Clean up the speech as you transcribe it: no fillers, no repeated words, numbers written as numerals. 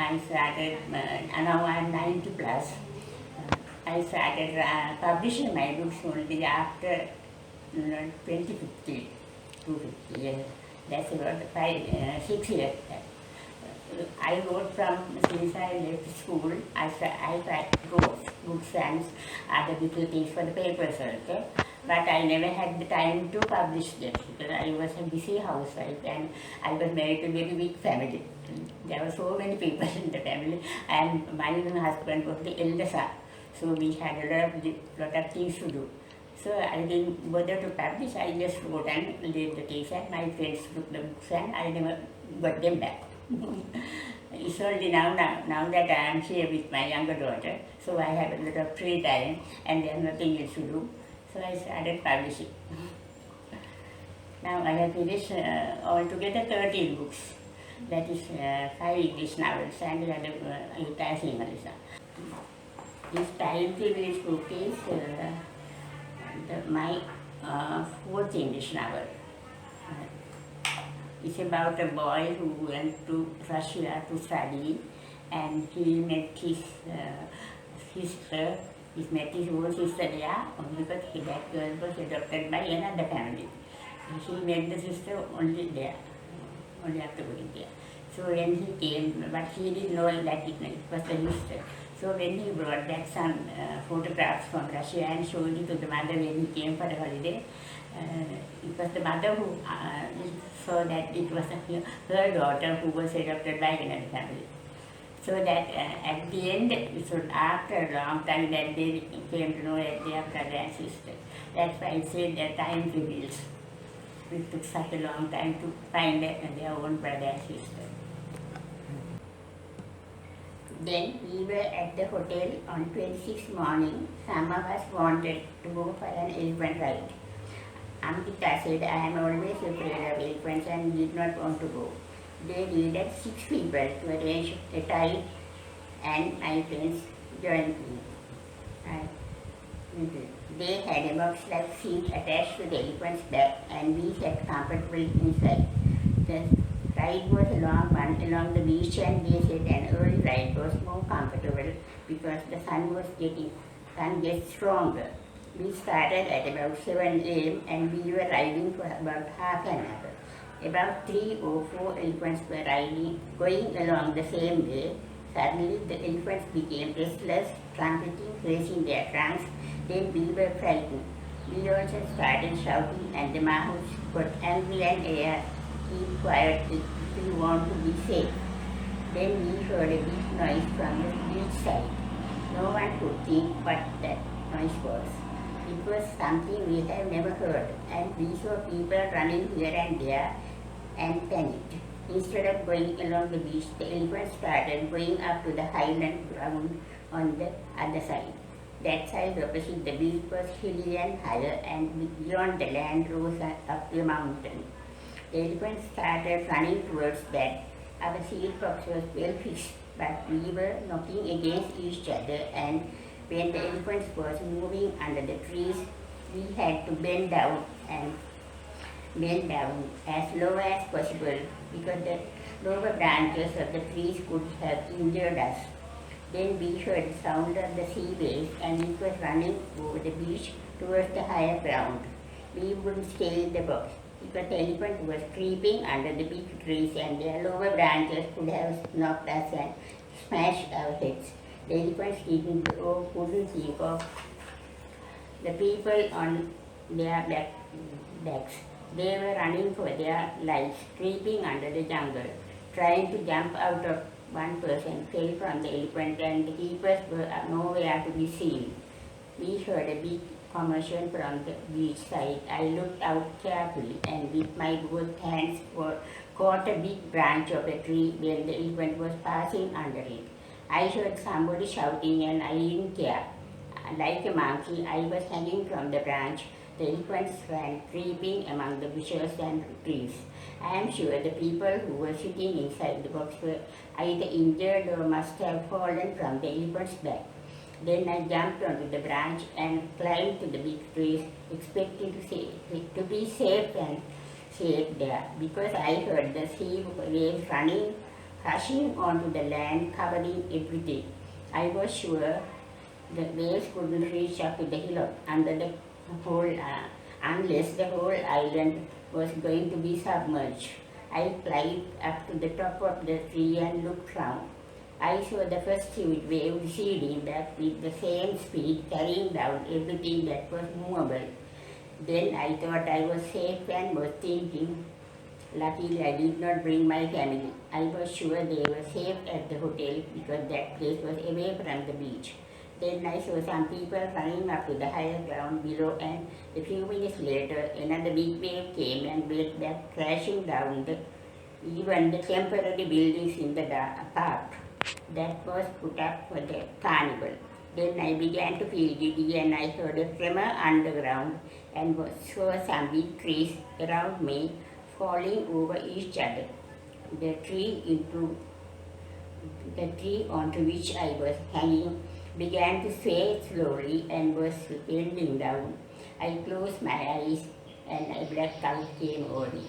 I started, now I'm 90 plus. I started publishing my books only after 2015, 250 years. That's about 6 years. I wrote from since I left school. I wrote books and other little things for the papers also. But I never had the time to publish them because I was a busy housewife and I was married to a very big family. There were so many people in the family, and my husband was the elder son. So we had a lot of things to do. So I didn't bother to publish. I just wrote and laid the things, and my friends took the books and I never got them back. It's only now that I am here with my younger daughter, so I have a lot of free time and there's nothing else to do. So I started publishing. Now I have finished altogether 13 books. That is 5 English novels and the other 8 English. This title is book is my 4th English novel. It's about a boy who went to Russia to study, and he met his sister. He met his own sister there, only because that girl was adopted by another family. He met the sister only there, only after going there. So when he came, but he didn't know that it was the sister. So when he brought back some photographs from Russia and showed it to the mother when he came for a holiday, it was the mother who saw that it was her daughter who was adopted by another family. So that at the end, so after a long time, that they came to know that they are brother and sister. That's why I said that time reveals. It took such a long time to find their own brother and sister. Then we were at the hotel on 26th morning. Some of us wanted to go for an elephant ride. Amrita said, I am always afraid of elephants and did not want to go. They needed 6 people to arrange a ride, and my friends joined me. They had a box-like seat attached to the elephant's back, and we sat comfortably inside. The ride was a long one along the beach, and they said an early ride was more comfortable because the sun gets stronger. We started at about 7 a.m. and we were riding for about half an hour. About 3 or 4 elephants were going along the same way. Suddenly the elephants became restless, trumpeting, raising their trunks. Then we were frightened. We also started shouting, and the mahouts got angry and asked, keep quiet if we want to be safe. Then we heard a big noise from the beach side. No one could think what that noise was. It was something we have never heard, and we saw people running here and there and panicked. Instead of going along the beach, the elephants started going up to the highland ground on the other side. That side opposite the beach was hilly and higher, and beyond the land rose up the mountain. The elephants started running towards that. Our seat box was well fixed, but we were knocking against each other, and when the elephants was moving under the trees, we had to bend down as low as possible because the lower branches of the trees could have injured us. Then we heard the sound of the sea waves, and it was running over the beach towards the higher ground. We wouldn't stay in the box because the elephant was creeping under the big trees, and their lower branches could have knocked us and smashed our heads. The elephants couldn't think of the people on their backs. They were running for their lives, creeping under the jungle, trying to jump out of. One person fell from the elephant, and the keepers were nowhere to be seen. We heard a big commotion from the beach side. I looked out carefully, and with my both hands caught a big branch of a tree when the elephant was passing under it. I heard somebody shouting, and I didn't care. Like a monkey, I was hanging from the branch. The elephants ran creeping among the bushes and trees. I am sure the people who were sitting inside the box were either injured or must have fallen from the elephant's back. Then I jumped onto the branch and climbed to the big trees, expecting to be safe and safe there, because I heard the sea waves running crashing onto the land, covering everything. I was sure the waves couldn't reach up to the hillock under the whole, unless the whole island was going to be submerged. I climbed up to the top of the tree and looked round. I saw the first huge wave receding back with the same speed, carrying down everything that was movable. Then I thought I was safe and was thinking, luckily I did not bring my family. I was sure they were safe at the hotel because that place was away from the beach. Then I saw some people running up to the higher ground below, and a few minutes later another big wave came and went back crashing down even the temporary buildings in the park that was put up for the carnival. Then I began to feel giddy and I heard a tremor underground and saw some big trees around me falling over each other. The tree onto which I was hanging began to sway slowly and was bending down. I closed my eyes and a blackout came over me.